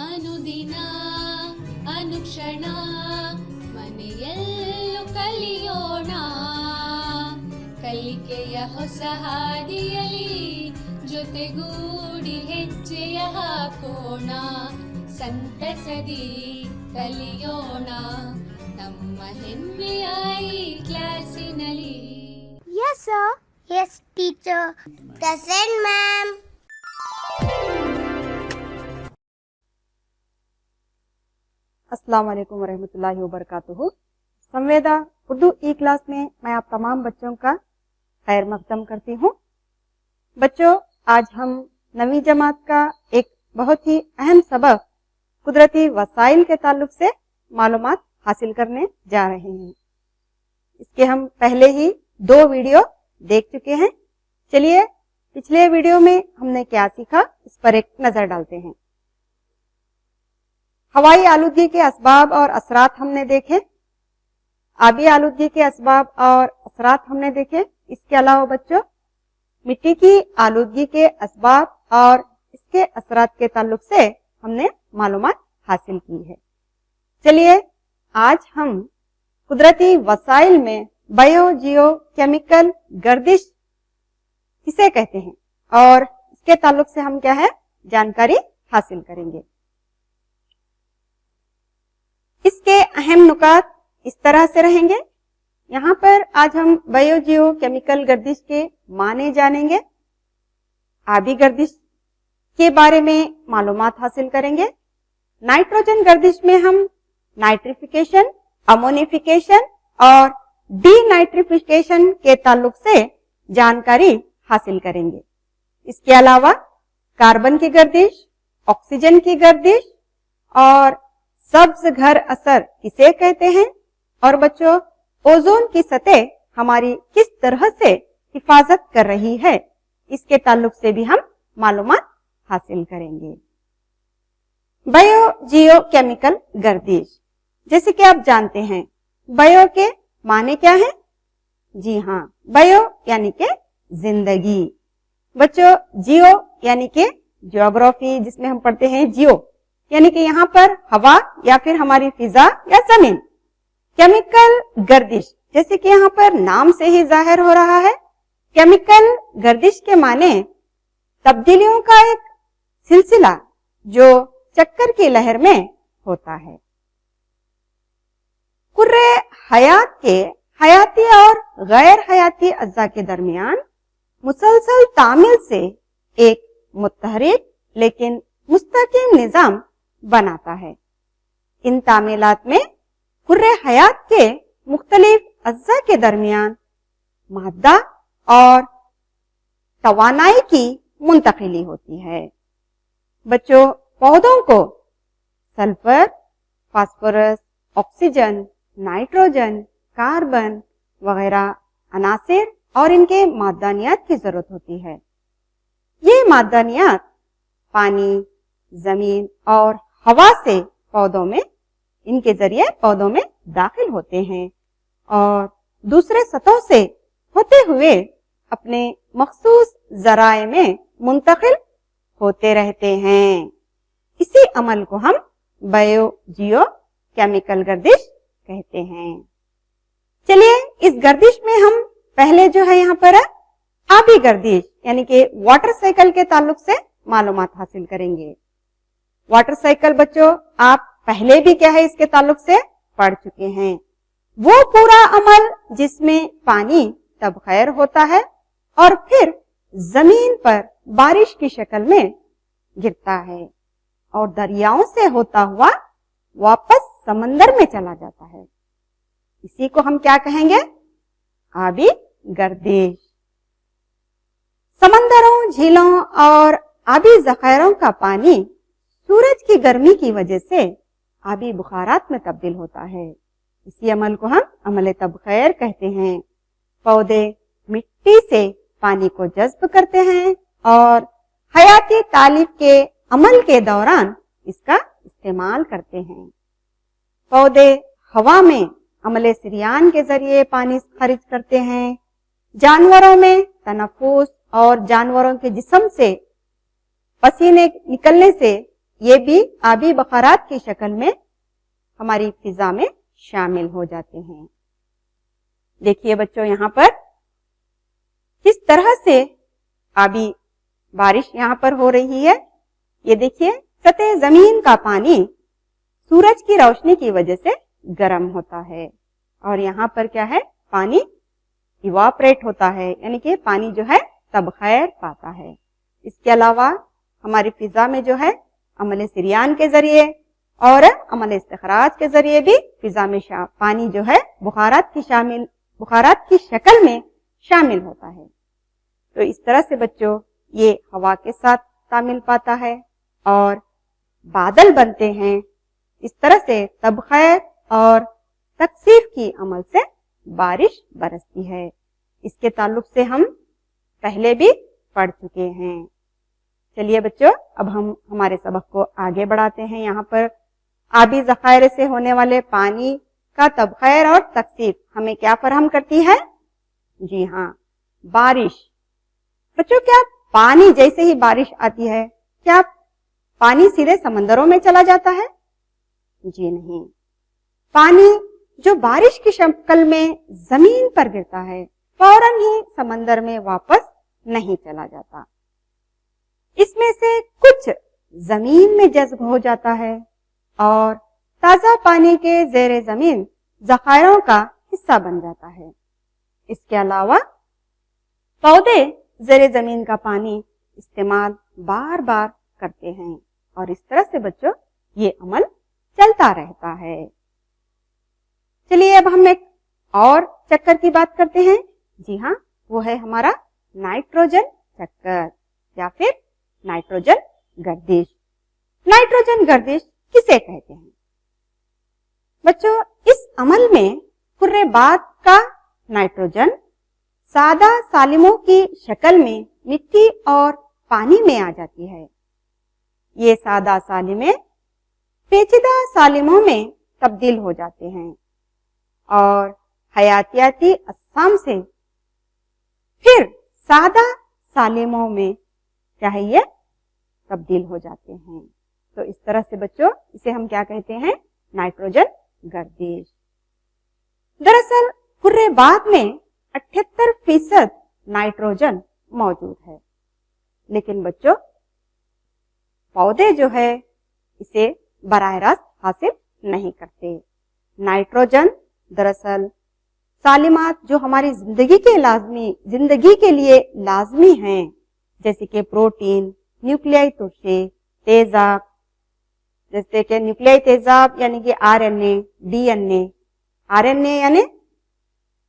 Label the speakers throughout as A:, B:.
A: ಅನುದಿನ ಅನುಕ್ಷಣ ಮನೆಯಲ್ಲೂ ಕಲಿಯೋಣ, ಕಲಿಕೆಯ ಹೊಸ ಹಾದಿಯಲಿ ಜೊತೆಗೂಡಿ ಹೆಜ್ಜೆಯ ಹಾಕೋಣ, ಸಂತಸದಿ ಕಲಿಯೋಣ ನಮ್ಮ ಹೆಮ್ಮೆಯ ಈ ಕ್ಲಾಸಿನಲ್ಲಿ.
B: Yes sir. Yes teacher. Present ma'am.
C: अस्सलाम वालेकुम वरहमतुल्लाहि वबरकातुहू। संवेदा उर्दू ई क्लास में मैं आप तमाम बच्चों का खैर मकदम करती हूँ। बच्चों, आज हम 9वीं जमात का एक बहुत ही अहम सबक कुदरती वसाइल के ताल्लुक से मालूमात हासिल करने जा रहे हैं। इसके हम पहले ही 2 वीडियो देख चुके हैं। चलिए पिछले वीडियो में हमने क्या सीखा, इस पर एक नजर डालते हैं। हवाई आलूदगी के असबाब और असरात हमने देखे, आबी आलूदगी के असबाब और असरात हमने देखे। इसके अलावा बच्चों, मिट्टी की आलूदगी के असबाब और इसके असरात के ताल्लुक से हमने मालूमात हासिल की है। चलिए आज हम कुदरती वसाइल में बायो जियो केमिकल गर्दिश किसे कहते हैं और इसके ताल्लुक से हम क्या है जानकारी हासिल करेंगे। इसके अहम नुकात इस तरह से रहेंगे। यहाँ पर आज हम बायो जियो केमिकल गर्दिश के माने जानेंगे, आबी गर्दिश के बारे में मालूमात हासिल करेंगे। नाइट्रोजन गर्दिश में हम नाइट्रिफिकेशन, अमोनिफिकेशन और डीनाइट्रिफिकेशन के ताल्लुक से जानकारी हासिल करेंगे। इसके अलावा कार्बन की गर्दिश, ऑक्सीजन की गर्दिश और सब्ज घर असर किसे कहते हैं और बच्चों ओजोन की सतह हमारी किस तरह से हिफाजत कर रही है, इसके ताल्लुक से भी हम मालूमात हासिल करेंगे। बायो जियो केमिकल गर्दिश, जैसे कि आप जानते हैं बायो के माने क्या है? जी हाँ, बायो यानी के जिंदगी। बच्चों जियो यानी के ज्योग्राफी जिसमें हम पढ़ते हैं जियो यानी कि यहाँ पर हवा या फिर हमारी फिजा या जमीन। केमिकल गर्दिश जैसे कि यहाँ पर नाम से ही जाहिर हो रहा है, केमिकल गर्दिश के माने तब्दीलियों का एक सिलसिला जो चक्कर की लहर में होता है। कुर्रे हयात के हयाती और गैर हयाती अज्जा के दरमियान मुसलसल तामील से एक मुतहरिक लेकिन मुस्तकीम निजाम बनाता है। इन तामीलात में कुर्रे हयात के मुख्तलिफ अज्जा के दरमियान मादा और तवानाई की मुंतकिली होती है। बच्चों, पौधों को sulphur, phosphorus, oxygen, nitrogen, carbon वगैरह अनासिर और इनके मादनियात की जरूरत होती है। ये मादनियात पानी, जमीन और हवा से पौधों में इनके जरिए पौधों में दाखिल होते हैं और दूसरे सतहों से होते हुए अपने मखसूस जराए में मुंतकिल होते रहते हैं। इसी अमल को हम बायो जियो केमिकल गर्दिश कहते हैं। चलिए इस गर्दिश में हम पहले जो है यहाँ पर आबी गर्दिश यानी कि वाटर साइकिल के ताल्लुक से मालूमात हासिल करेंगे। वाटर साइकिल बच्चों आप पहले भी क्या है इसके ताल्लुक से पढ़ चुके हैं। वो पूरा अमल जिसमें पानी तब खैर होता है और फिर जमीन पर बारिश की शक्ल में गिरता है और दरियाओं से होता हुआ वापस समंदर में चला जाता है। इसी को हम क्या कहेंगे? आबी गर्दिश। समंदरों, झीलों और आबी जखायरों का पानी सूरज की गर्मी की वजह से आबी बुखारात में तब्दील होता है। इसी अमल को हम अमल तबखैर कहते हैं। पौधे मिट्टी से पानी को जज्ब करते हैं और हयाती तालीफ के अमल के दौरान इसका इस्तेमाल करते हैं। पौधे हवा में अमले सिरियान के जरिए पानी खारिज करते हैं। जानवरों में तनफुस और जानवरों के जिस्म से पसीने निकलने से ये भी आबी बखारात की शक्ल में हमारी फिजा में शामिल हो जाते हैं। देखिए बच्चों, यहाँ पर किस तरह से आबी बारिश यहाँ पर हो रही है। ये देखिए, सतह जमीन का पानी सूरज की रोशनी की वजह से गर्म होता है और यहाँ पर क्या है, पानी इवापरेट होता है, यानी कि पानी जो है तबखैर पाता है। इसके अलावा हमारी फिजा में जो है अमल सिरियान के जरिए और अमल इस्तिखराज के जरिए भी फिजा में पानी जो है बुखारात की शक्ल में शामिल होता है। तो इस तरह से बच्चों ये हवा के साथ तामिल पाता है और बादल बनते हैं। इस तरह से तबखैर और तकसीफ की अमल से बारिश बरसती है। इसके ताल्लुक से हम पहले भी पढ़ चुके हैं। चलिए बच्चों, अब हम हमारे सबक को आगे बढ़ाते हैं। यहाँ पर आबी ज़खायर से होने वाले पानी का तबखैर और तकसीफ हमें क्या फराहम करती है? जी हाँ, बारिश। बच्चों, क्या पानी जैसे ही बारिश आती है क्या पानी सीधे समंदरों में चला जाता है? जी नहीं। पानी जो बारिश की शक्ल में जमीन पर गिरता है फौरन ही समंदर में वापस नहीं चला जाता। इसमें से कुछ जमीन में जज्ब हो जाता है और ताजा पानी के जेरे जमीन ज़खायरों का हिस्सा बन जाता है। इसके अलावा पौधे जेरे जमीन का पानी इस्तेमाल बार बार करते हैं और इस तरह से बच्चों ये अमल चलता रहता है। चलिए अब हम एक और चक्कर की बात करते हैं। जी हाँ, वो है हमारा नाइट्रोजन चक्कर या फिर नाइट्रोजन गर्दिश। नाइट्रोजन गर्दिश किसे कहते हैं? बच्चों, इस अमल में कुर्रे बाद का नाइट्रोजन सादा सालिमों की शक्ल में मिट्टी और पानी में आ जाती है। ये सादा सालिमें पेचीदा सालिमों में तब्दील हो जाते हैं और हयातियाती अज्साम से फिर सादा सालिमों में क्या है, ये तब्दील हो जाते हैं। तो इस तरह से बच्चों इसे हम क्या कहते हैं? नाइट्रोजन गर्दिश। दरअसल कुर्रे बाद में 78% नाइट्रोजन मौजूद है, लेकिन बच्चों पौधे जो है इसे बराह रास्त हासिल नहीं करते। नाइट्रोजन दरअसल सालिमात जो हमारी जिंदगी के लिए लाजमी हैं, जैसे कि प्रोटीन, न्यूक्लियाई तुर्शे, तेजाब, जैसे कि न्यूक्लियाई तेजाब यानी कि आरएनए, डीएनए, आरएनए यानी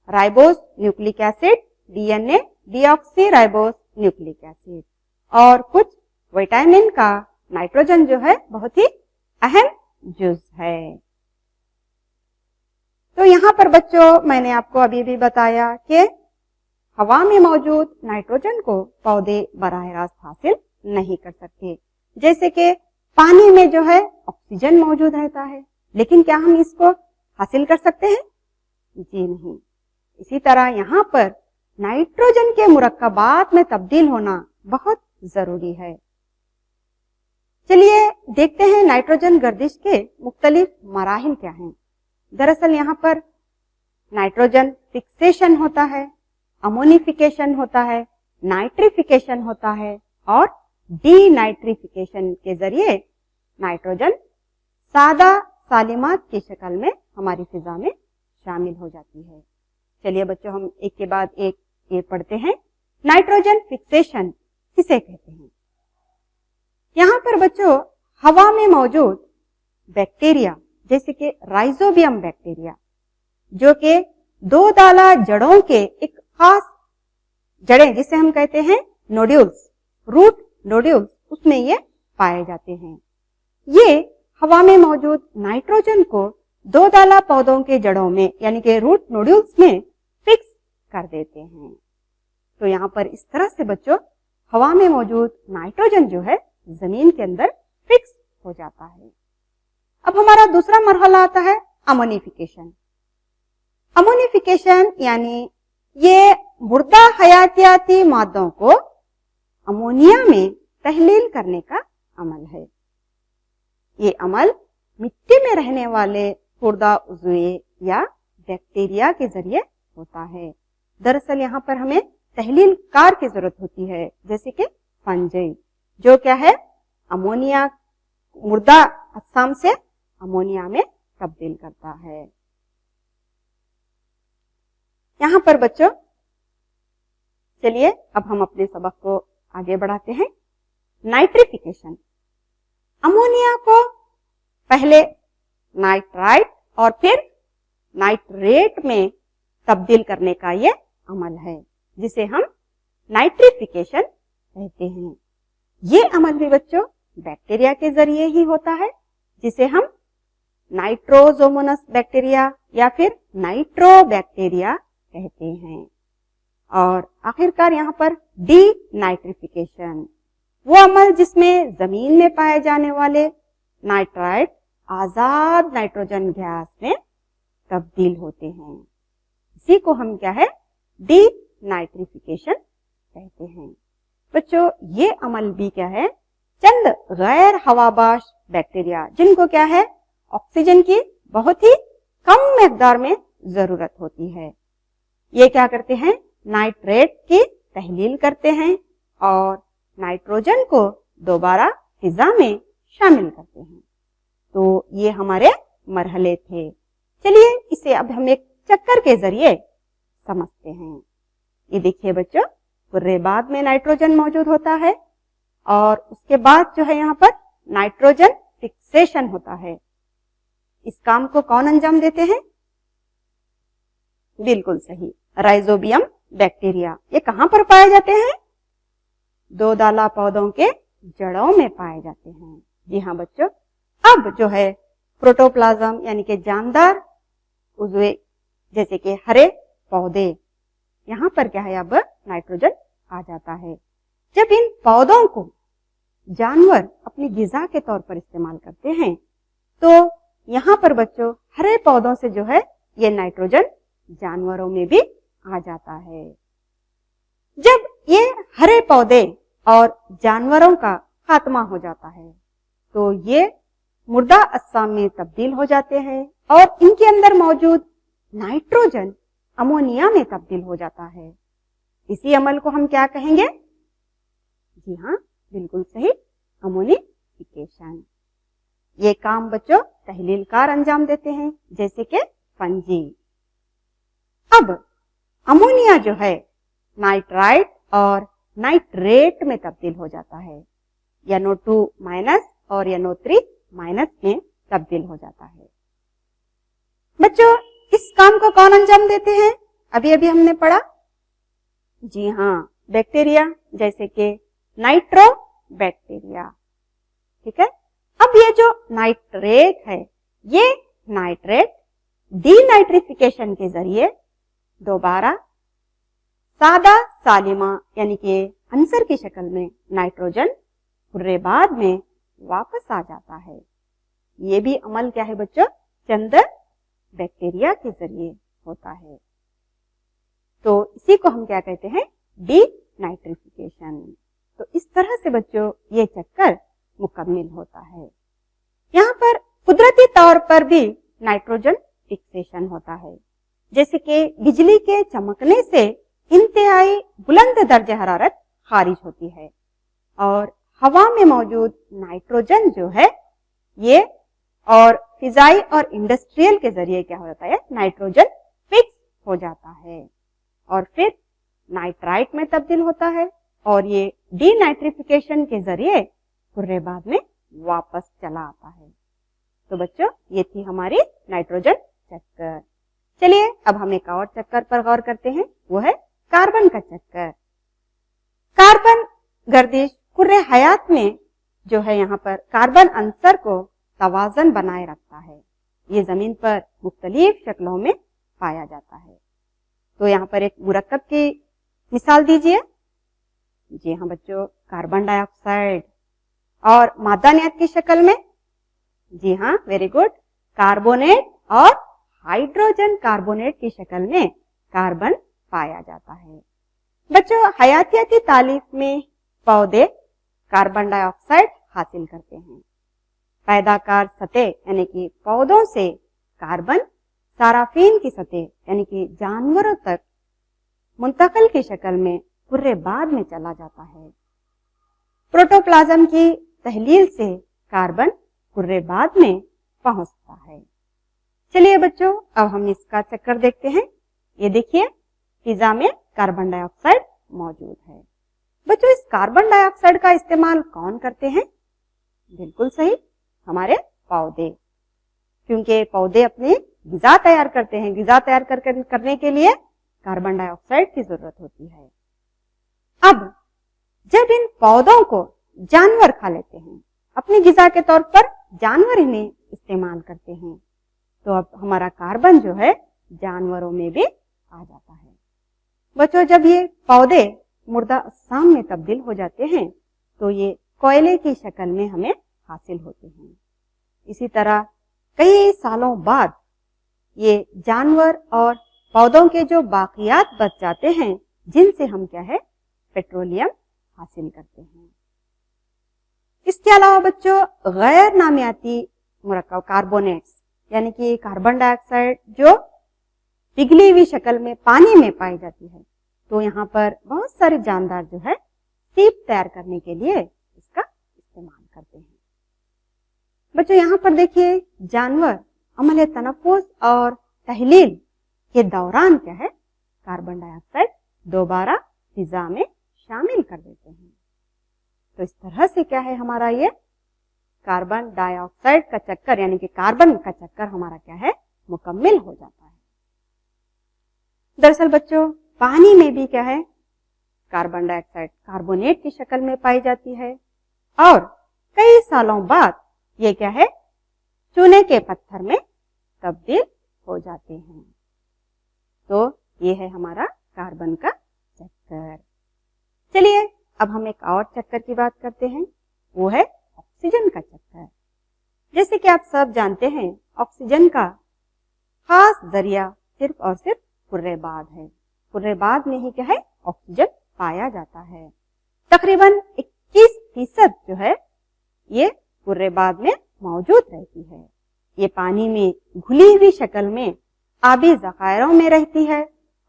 C: ribose nucleic acid, DNA deoxy ribose nucleic acid, और कुछ विटामिन का नाइट्रोजन जो है बहुत ही अहम जुज है। तो यहाँ पर बच्चों मैंने आपको अभी भी बताया कि हवा में मौजूद नाइट्रोजन को पौधे बराह रास्त हासिल नहीं कर सकते। जैसे कि पानी में जो है ऑक्सीजन मौजूद रहता है, लेकिन क्या हम इसको हासिल कर सकते हैं? जी नहीं। इसी तरह यहाँ पर नाइट्रोजन के मुरक्कबात में तब्दील होना बहुत जरूरी है। चलिए देखते हैं नाइट्रोजन गर्दिश के मुख्तलिफ मराहिल क्या हैं। दरअसल यहाँ पर नाइट्रोजन फिक्सेशन होता है, अमोनिफिकेशन होता है, नाइट्रिफिकेशन होता है और डीनाइट्रिफिकेशन के जरिए नाइट्रोजन सादा सालिमात की शक्ल में हमारी फिजा में शामिल हो जाती है। चलिए बच्चों हम एक के बाद एक ये पढ़ते हैं। नाइट्रोजन फिक्सेशन किसे कहते हैं? यहाँ पर बच्चों हवा में मौजूद बैक्टीरिया जैसे कि राइजोबियम बैक्टीरिया, जो कि दो दाला जड़ों के एक खास जड़ें जिसे हम कहते हैं नोड्यूल्स, रूट नोड्यूल्स, उसमें ये पाए जाते हैं। ये हवा में मौजूद नाइट्रोजन को दो दाला पौधों के जड़ों में यानी कि रूट नोड्यूल्स में फिक्स कर देते हैं। तो यहाँ पर इस तरह से बच्चों हवा में मौजूद नाइट्रोजन जो है जमीन के अंदर फिक्स हो जाता है। अब हमारा दूसरा मरहला आता है अमोनिफिकेशन। अमोनिफिकेशन यानी ये मुर्दा हयातियाती मादों को अमोनिया में तहलील करने का अमल है। ये अमल मिट्टी में रहने वाले खुर्दा उज़वे या बैक्टीरिया के जरिए होता है। दरअसल यहाँ पर हमें तहलील कार की जरूरत होती है, जैसे कि फंजाई, जो क्या है अमोनिया, मुर्दा अजसाम से अमोनिया में तब्दील करता है। यहाँ पर बच्चों चलिए अब हम अपने सबक को आगे बढ़ाते हैं। नाइट्रिफिकेशन, अमोनिया को पहले नाइट्राइट और फिर नाइट्रेट में तब्दील करने का ये अमल है, जिसे हम नाइट्रिफिकेशन कहते हैं। ये अमल भी बच्चों बैक्टीरिया के जरिए ही होता है, जिसे हम नाइट्रोजोमोनस बैक्टीरिया या फिर नाइट्रोबैक्टीरिया कहते हैं। और आखिरकार यहाँ पर डी नाइट्रिफिकेशन, वो अमल जिसमें जमीन में पाए जाने वाले नाइट्राइट आजाद नाइट्रोजन गैस में तब्दील होते हैं। इसी को हम क्या है डी नाइट्रिफिकेशन कहते हैं। बच्चों ये अमल भी क्या है चंद गैर हवाबाश बैक्टीरिया, जिनको क्या है ऑक्सीजन की बहुत ही कम मिकदार में जरूरत होती है, ये क्या करते हैं नाइट्रेट की तहलील करते हैं और नाइट्रोजन को दोबारा फिजा में शामिल करते हैं। तो ये हमारे मरहले थे। चलिए इसे अब हम एक चक्कर के जरिए समझते हैं। ये देखिए बच्चों, कुर्रेबाद में नाइट्रोजन मौजूद होता है और उसके बाद जो है यहाँ पर नाइट्रोजन फिक्सेशन होता है। इस काम को कौन अंजाम देते हैं? बिल्कुल सही, राइजोबियम बैक्टीरिया। ये कहाँ पर पाए जाते हैं? दो दाला पौधों के जड़ों में पाए जाते हैं। जी हाँ बच्चों, अब जो है प्रोटोप्लाज्म यानी कि जानदार उज़वे जैसे कि हरे पौधे, यहाँ पर क्या है अब नाइट्रोजन आ जाता है। जब इन पौधों को जानवर अपनी ग़िज़ा के तौर पर इस्तेमाल करते हैं तो यहाँ पर बच्चों हरे पौधों से जो है ये नाइट्रोजन जानवरों में भी आ जाता है। जब ये हरे पौधे और जानवरों का खात्मा हो जाता है तो ये मुर्दा अजसाम में तब्दील हो जाते हैं और इनके अंदर मौजूद नाइट्रोजन अमोनिया में तब्दील हो जाता है। इसी अमल को हम क्या कहेंगे? जी हाँ बिल्कुल सही, अमोनिफिकेशन। ये काम बच्चों तहलीलकार अंजाम देते हैं, जैसे कि फंजी। अब अमोनिया जो है नाइट्राइट और नाइट्रेट में तब्दील हो जाता है, NO2 माइनस और NO3 माइनस में तब्दील हो जाता है। बच्चों इस काम को कौन अंजाम देते हैं? अभी अभी हमने पढ़ा, जी हाँ बैक्टीरिया, जैसे कि नाइट्रोबैक्टीरिया। ठीक है, अब ये जो नाइट्रेट है, ये नाइट्रेट डीनाइट्रिफिकेशन के जरिए दोबारा सादा सालिमा यानी कि अंसर की शक्ल में नाइट्रोजन कुर्रेबाद में वापस आ जाता है। ये भी अमल क्या है बच्चों? चंद बैक्टीरिया के जरिए होता है। तो इसी को हम क्या कहते हैं? डीनाइट्रिफिकेशन। तो इस तरह से बच्चों ये चक्कर मुकम्मल होता है। यहाँ पर कुदरती तौर पर भी नाइट्रोजन फिक्सेशन होता है, जैसे कि बिजली के चमकने से इंतहाई बुलंद दर्जे हरारत खारिज होती है और हवा में मौजूद नाइट्रोजन जो है ये और फिजाई और इंडस्ट्रियल के जरिए क्या हो जाता है? नाइट्रोजन फिक्स हो जाता है और फिर नाइट्राइट में तब्दील होता है और ये डीनाइट्रिफिकेशन के जरिए कुर्रेबाद में वापस चला आता है। तो बच्चों ये थी हमारी नाइट्रोजन चक्कर। चलिए अब हम एक और चक्कर पर गौर करते हैं, वो है कार्बन का चक्कर। कार्बन गर्दिश कुर्रे हयात में जो है यहाँ पर कार्बन अंसर को तवाज़न बनाए रखता है। ये जमीन पर मुख्तलिफ शक्लों में पाया जाता है। तो यहाँ पर एक मुरक्कब की मिसाल दीजिए। जी हाँ बच्चों, कार्बन डाइऑक्साइड और मादानियत की शक्ल में, जी हाँ वेरी गुड, कार्बोनेट और हाइड्रोजन कार्बोनेट की शक्ल में कार्बन पाया जाता है। बच्चों पैदाकार सतह यानी कि पौधों से कार्बन साराफीन की सतह यानी कि जानवरों तक मुंतकिल की शक्ल में कुर्रेबाद में चला जाता है। प्रोटोप्लाज्म की तहलील से कार्बन कुर्रेबाद में पहुंचता है। चलिए बच्चों, अब हम इसका चक्कर देखते हैं। ये देखिए, फिजा में कार्बन डाइऑक्साइड मौजूद है। बच्चों, इस कार्बन डाइऑक्साइड का इस्तेमाल कौन करते हैं? बिल्कुल सही, हमारे पौधे, क्योंकि पौधे अपनी ग़िज़ा तैयार करते हैं। ग़िज़ा तैयार करने के लिए कार्बन डाइऑक्साइड की जरूरत होती है। अब जब इन पौधों को जानवर खा लेते हैं, अपनी ग़िज़ा के तौर पर जानवर इन्हें इस्तेमाल करते हैं, तो अब हमारा कार्बन जो है जानवरों में भी आ जाता है। बच्चों, जब ये पौधे मुर्दा अजसाम में तब्दील हो जाते हैं तो ये कोयले की शक्ल में हमें हासिल होते हैं। इसी तरह कई सालों बाद ये जानवर और पौधों के जो बाकियात बच जाते हैं, जिनसे हम क्या है पेट्रोलियम हासिल करते हैं। इसके अलावा बच्चों, गैर नामियाती मुरक्कब कार्बोनेट्स यानी कि कार्बन डाइऑक्साइड जो पिघली हुई शक्ल में पानी में पाई जाती है, तो यहाँ पर बहुत सारे जानदार जो है सीप तैयार करने के लिए इसका इस्तेमाल करते हैं। बच्चों, यहाँ पर देखिए, जानवर अमल तनफुस और तहलील के दौरान क्या है कार्बन डाइऑक्साइड दोबारा फिजा में शामिल कर देते हैं। तो इस तरह से क्या है हमारा ये कार्बन डाइऑक्साइड का चक्कर यानी कि कार्बन का चक्कर हमारा क्या है मुकम्मल हो जाता है। दरअसल बच्चों, पानी में भी क्या है कार्बन डाइऑक्साइड कार्बोनेट की शक्ल में पाई जाती है और कई सालों बाद ये क्या है चूने के पत्थर में तब्दील हो जाते हैं। तो ये है हमारा कार्बन का चक्कर। चलिए अब हम एक और चक्कर की बात करते हैं, वो है ऑक्सीजन का चक्कर। जैसे कि आप सब जानते हैं, ऑक्सीजन का खास जरिया सिर्फ और सिर्फ कुर्रेबाद है। कुर्रेबाद में ही क्या है ऑक्सीजन पाया जाता है। तकरीबन 21% जो है ये कुर्रेबाद में मौजूद रहती है। ये पानी में घुली हुई शक्ल में आबी ज़खायरों में रहती है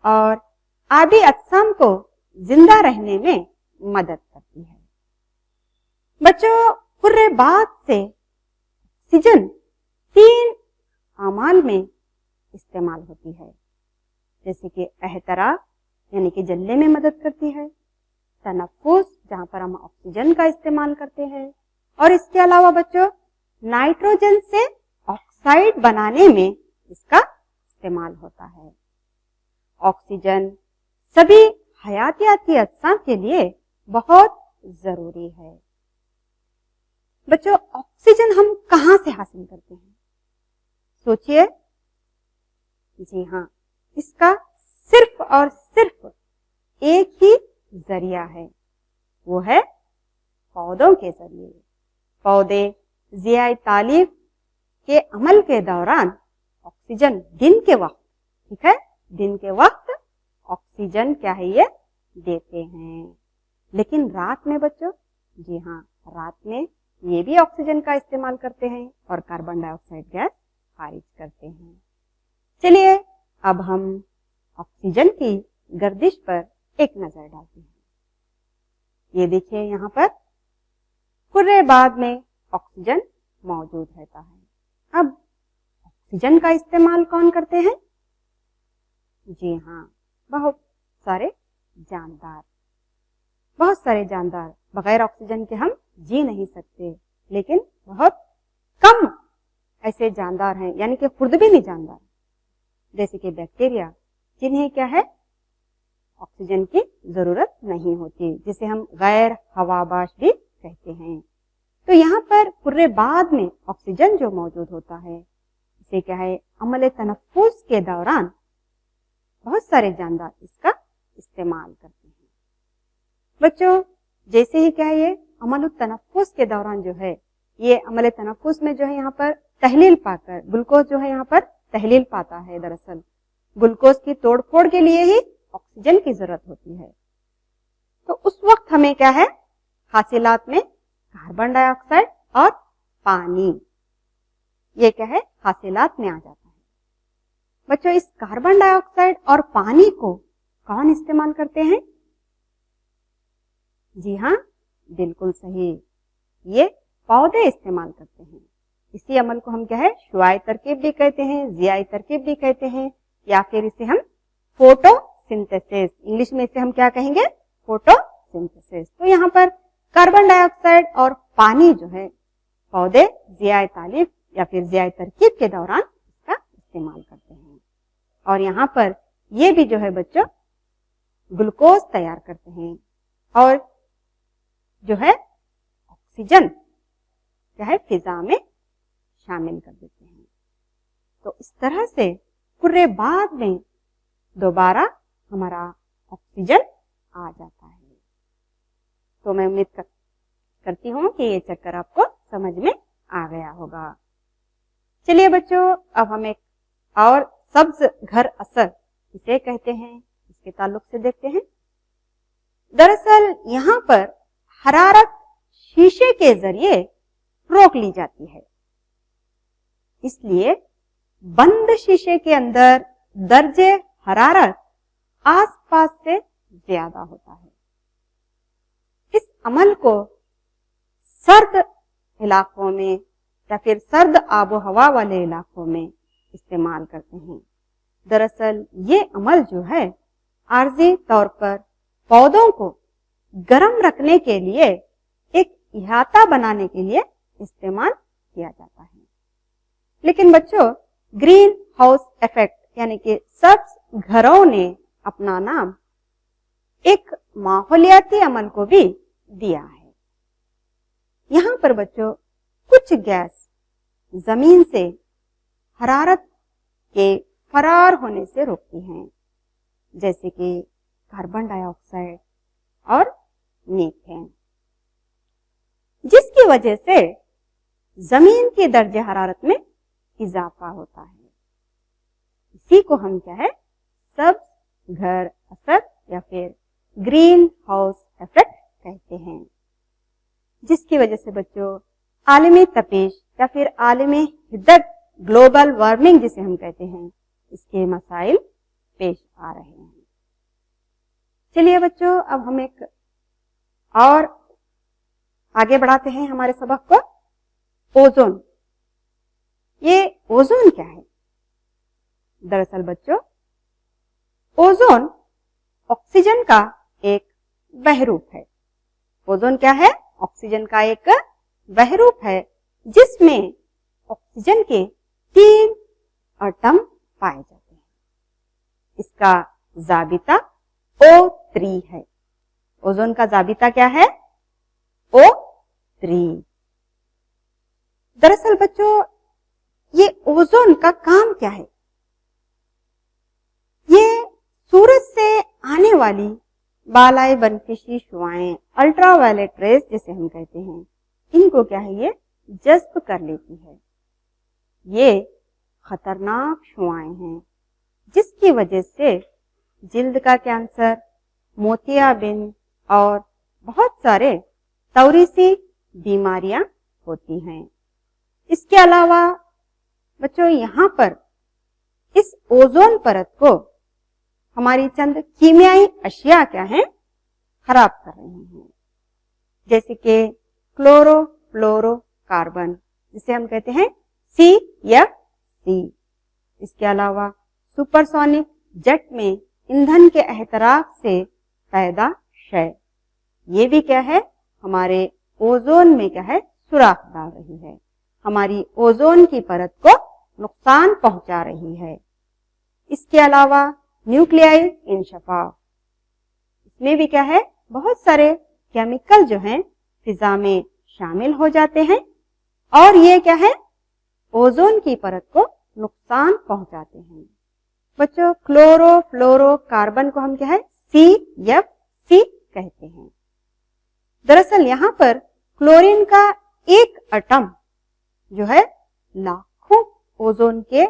C: और आबी अजसाम को जिंदा रहने में मदद करती है। बच्चों, कुर्रेबाद से ऑक्सीजन 3 अमाल में इस्तेमाल होती है, जैसे कि एहतराक यानी कि जलने में मदद करती है, तनफ्फुस जहां पर हम ऑक्सीजन का इस्तेमाल करते हैं, और इसके अलावा बच्चों नाइट्रोजन से ऑक्साइड बनाने में इसका इस्तेमाल होता है। ऑक्सीजन सभी हयातियाती अज्जा के लिए बहुत जरूरी है। बच्चों, ऑक्सीजन हम कहां से हासिल करते हैं? सोचिए। जी हाँ, इसका सिर्फ और सिर्फ एक ही जरिया है, वो है पौधों के जरिए। पौधे जियाए तालीफ के अमल के दौरान ऑक्सीजन दिन के वक्त, ठीक है, दिन के वक्त ऑक्सीजन क्या है ये देते हैं। लेकिन रात में बच्चों, जी हाँ, रात में ये भी ऑक्सीजन का इस्तेमाल करते हैं और कार्बन डाइऑक्साइड गैस खारिज करते हैं। चलिए अब हम ऑक्सीजन की गर्दिश पर एक नजर डालते हैं। ये देखिए, यहाँ पर कुर्रेबाद में ऑक्सीजन मौजूद रहता है। अब ऑक्सीजन का इस्तेमाल कौन करते हैं? जी हाँ, बहुत सारे जानदार बगैर ऑक्सीजन के हम जी नहीं सकते, लेकिन बहुत कम ऐसे जानदार हैं, यानी कि खुर्दबीनी जानदार, जैसे कि बैक्टीरिया, जिन्हें क्या है ऑक्सीजन की जरूरत नहीं होती, जिसे हम गैर हवाबाश भी कहते हैं। तो यहाँ पर कुर्रेबाद में ऑक्सीजन जो मौजूद होता है, इसे क्या है अमल तनफ्फुस के दौरान बहुत सारे जानदार इसका इस्तेमाल करते हैं। बच्चों, जैसे ही क्या है ये अमल तनफ्फुस के दौरान जो है, ये अमल तनफ्फुस में जो है यहाँ पर तहलील पाकर ग्लूकोज जो है यहाँ पर तहलील पाता है। दरअसल ग्लूकोज की तोड़फोड़ के लिए ही ऑक्सीजन की जरूरत होती है। तो उस वक्त हमें क्या है हासिलात में कार्बन डाइऑक्साइड और पानी ये क्या है, हासिलात में आ जाता है। बच्चों, इस कार्बन डाइऑक्साइड और पानी को कौन इस्तेमाल करते हैं? जी हाँ, बिल्कुल सही, ये पौधे इस्तेमाल करते हैं। इसी अमल को हम क्या है, शुआई तरकीब भी कहते हैं, जियाई तरकीब भी कहते हैं, या फिर इसे हम फोटोसिंथेसिस, इंग्लिश में इसे हम क्या कहेंगे, फोटोसिंथेसिस। तो यहाँ पर कार्बन डाइऑक्साइड और पानी जो है पौधे जियाई तालीफ या फिर जियाई तरकीब के दौरान इसका इस्तेमाल करते हैं। और यहाँ पर ये भी जो है बच्चों ग्लूकोज तैयार करते हैं और जो है ऑक्सीजन क्या है, फिजा में शामिल कर देते हैं। तो इस तरह से पूरे बाद में दोबारा हमारा ऑक्सीजन आ जाता है। तो मैं उम्मीद करती हूँ कि ये चक्कर आपको समझ में आ गया होगा। चलिए बच्चों, अब हम एक और सब्ज घर असर इसे कहते हैं, इसके ताल्लुक से देखते हैं। दरअसल यहाँ पर हरारत शीशे के जरिए रोक ली जाती है, इसलिए बंद शीशे के अंदर दर्जे हरारत आसपास से ज्यादा होता है। इस अमल को सर्द इलाकों में या फिर सर्द आबो हवा वाले इलाकों में इस्तेमाल करते हैं। दरअसल ये अमल जो है आर्जी तौर पर पौधों को गर्म रखने के लिए एक इहाता बनाने के लिए इस्तेमाल किया जाता है। लेकिन बच्चों, ग्रीन हाउस इफेक्ट यानी कि सब्ज घरों ने अपना नाम एक माहौलियाती अमल को भी दिया है। यहाँ पर बच्चों कुछ गैस जमीन से हरारत के फरार होने से रोकती हैं, जैसे कि कार्बन डाइऑक्साइड और मीथेन, जिसकी वजह से जमीन की दर्जे हरारत में इजाफा होता है। इसी को हम क्या है, सब्ज घर असर या फिर ग्रीन हाउस इफेक्ट कहते हैं, जिसकी वजह से बच्चों आलमी तपिश या फिर आलमी हिद्दत, ग्लोबल वार्मिंग जिसे हम कहते हैं, इसके मसाइल पेश आ रहे हैं। चलिए बच्चों, अब हम एक और आगे बढ़ाते हैं हमारे सबक को। ओजोन, ये ओजोन क्या है? दरअसल बच्चों ओजोन ऑक्सीजन का एक बहरूप है। ओजोन क्या है? ऑक्सीजन का एक बहरूप है, जिसमें ऑक्सीजन के 3 एटम पाए जाते हैं। इसका जाबिता O3 है। ओजोन का जाबिता क्या है? O3। दरअसल बच्चों ये ओजोन का काम क्या है? ये सूरज से आने वाली बालाई बनफिशी शुआएं, अल्ट्रावायलेट रेस जिसे हम कहते हैं, इनको क्या है, ये जज्ब कर लेती है। ये खतरनाक शुआएं हैं, जिसकी वजह से जिल्द का कैंसर, मोतियाबिंद और बहुत सारे तौरीसी बीमारियां होती हैं। इसके अलावा बच्चों यहाँ पर इस ओजोन परत को हमारी चंद कीमियाई अशिया क्या हैं, खराब कर रही हैं, जैसे कि क्लोरोफ्लोरोकार्बन जिसे हम कहते हैं CFC। इसके अलावा सुपरसोनिक जेट में ईंधन के एहतराक से पैदा क्षय, ये भी क्या है, हमारे ओजोन में क्या है, सुराख डाल रही है, हमारी ओजोन की परत को नुकसान पहुंचा रही है। इसके अलावा न्यूक्लियाई इंशफाफ, इसमें भी क्या है, बहुत सारे केमिकल जो हैं फिजा में शामिल हो जाते हैं और ये क्या है, ओजोन की परत को नुकसान पहुंचाते हैं। बच्चों क्लोरोफ्लोरोकार्बन को हम क्या है, CFC कहते हैं। दरअसल यहाँ पर क्लोरीन का एक एटम जो है लाखों ओजोन के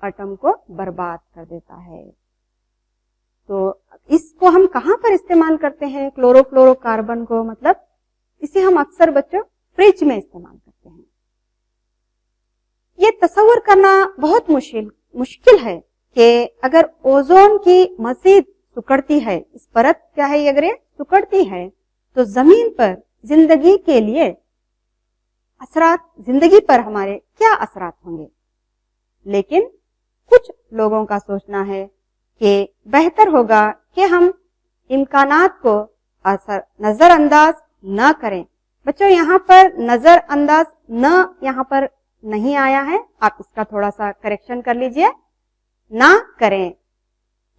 C: एटम को बर्बाद कर देता है। तो इसको हम कहाँ पर इस्तेमाल करते हैं? क्लोरोफ्लोरोकार्बन को, मतलब इसे हम अक्सर बच्चों फ्रिज में इस्तेमाल करते हैं। ये तस्वुर करना बहुत मुश्किल है कि अगर ओजोन की मजीद सिकुड़ती है, इस परत क्या है, अगर ये सिकुड़ती है तो जमीन पर जिंदगी के लिए असरात, जिंदगी पर हमारे क्या असरात होंगे। लेकिन कुछ लोगों का सोचना है कि बेहतर होगा कि हम इम्कानात को नजरअंदाज न करें। बच्चों यहाँ पर नजरअंदाज न यहाँ पर नहीं आया है, आप इसका थोड़ा सा करेक्शन कर लीजिए, ना करें।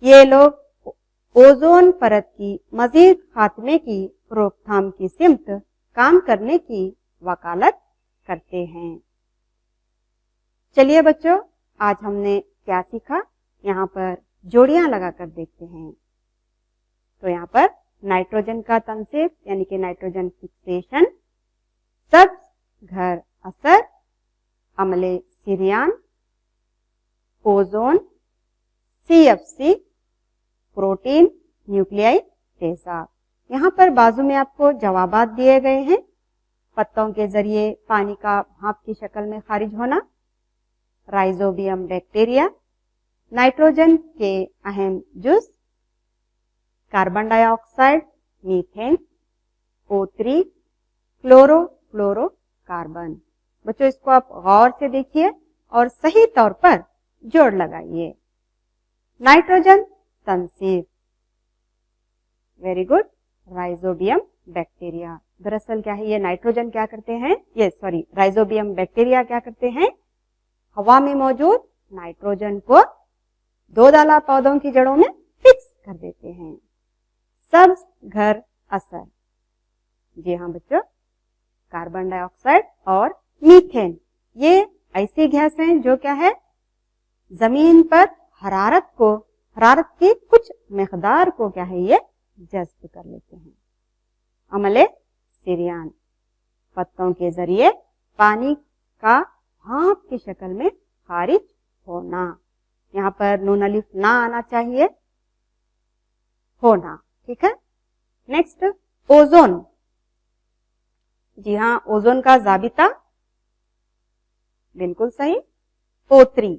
C: ये लोग ओजोन परत की मजीद खात्मे की रोकथाम की सिमत काम करने की वकालत करते हैं। चलिए बच्चों, आज हमने क्या सीखा, यहाँ पर जोड़ियां लगाकर देखते हैं। तो यहाँ पर नाइट्रोजन का तनसीब यानी कि नाइट्रोजन फिक्सेशन, सब्ज घर असर, अमले सीरियान, ओजोन, CFC, प्रोटीन, न्यूक्लियाई तेजाब। यहाँ पर बाजू में आपको जवाबात दिए गए हैं। पत्तों के जरिए पानी का भाप की शक्ल में खारिज होना, राइजोबियम बैक्टीरिया, नाइट्रोजन के अहम जुज, carbon dioxide, methane, O3, chlorofluorocarbon. बच्चों इसको आप गौर से देखिए और सही तौर पर जोड़ लगाइए। नाइट्रोजन तनसीब, वेरी गुड, राइजोबियम बैक्टीरिया। दरअसल क्या है, ये नाइट्रोजन क्या करते हैं, राइजोबियम बैक्टीरिया क्या करते हैं, हवा में मौजूद नाइट्रोजन को दो डाला पौधों की जड़ों में फिक्स कर देते हैं। सब्ज घर असर, जी हाँ बच्चों, कार्बन डाइऑक्साइड और मीथेन ये ऐसी गैस हैं जो क्या है, जमीन पर हरारत की कुछ मिकदार को क्या है, ये जज्ब कर लेते हैं। अमले सीरियान, पत्तों के जरिए पानी का भाप की शक्ल में खारिज होना। यहाँ पर नून अलिफ ना आना चाहिए, होना, ठीक है। नेक्स्ट ओजोन, जी हाँ, ओजोन का जाबिता बिल्कुल सही, O3।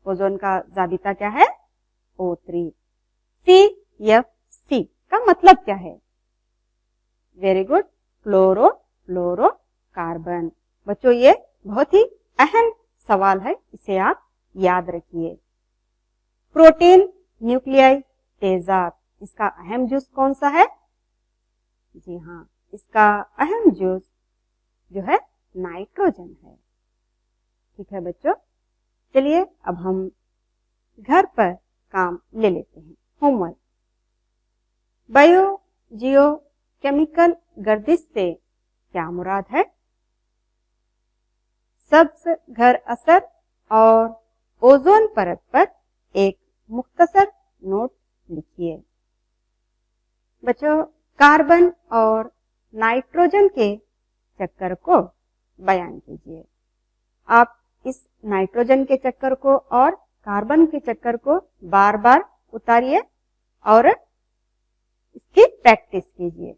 C: ओजोन का जाबिता क्या है, O3। CFC का मतलब क्या है, वेरी गुड, क्लोरोफ्लोरोकार्बन। बच्चों ये बहुत ही अहम सवाल है, इसे आप याद रखिए। प्रोटीन, न्यूक्लियाई तेजाब, इसका अहम जुज कौन सा है, जी हाँ, इसका अहम जुज जो है नाइट्रोजन है। ठीक है बच्चों, चलिए अब हम घर पर काम ले लेते हैं। होमवर्क, बायो जियो केमिकल गर्दिश से क्या मुराद है, सब्ज घर असर और ओजोन परत पर एक मुख्तसर नोट लिखिए। बच्चों कार्बन और नाइट्रोजन के चक्कर को बयान कीजिए। आप इस नाइट्रोजन के चक्कर को और कार्बन के चक्कर को बार बार उतारिए और इसकी प्रैक्टिस कीजिए।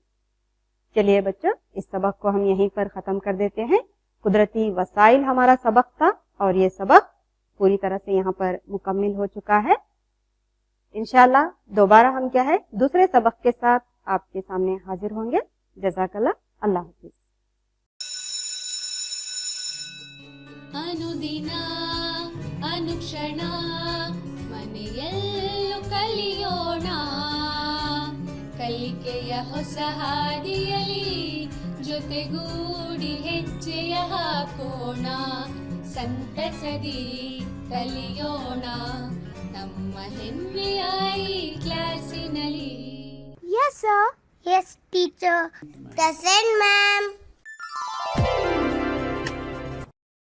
C: चलिए बच्चों, इस सबक को हम यहीं पर खत्म कर देते हैं। कुदरती वसाइल हमारा सबक था और ये सबक पूरी तरह से यहाँ पर मुकम्मिल हो चुका है। इंशाल्लाह दोबारा हम क्या है, दूसरे सबक के साथ आपके सामने हाजिर होंगे। जज़ाकल्लाह, अल्लाह हाफिज।
A: ಅನುದಿನ ಅನುಕ್ಷಣ ಮನೆಯಲ್ಲೂ ಕಲಿಯೋಣ, ಕಲಿಕೆಯ ಹೊಸ ಹಾದಿಯಲಿ ಜೊತೆಗೂಡಿ ಹೆಜ್ಜೆಯ ಹಾಕೋಣ, ಸಂತಸದಿ ಕಲಿಯೋಣ ನಮ್ಮ ಹೆಮ್ಮೆಯ ಈ ಕ್ಲಾಸಿನಲ್ಲಿ.
B: Yes, sir. Yes, teacher. Present, ma'am.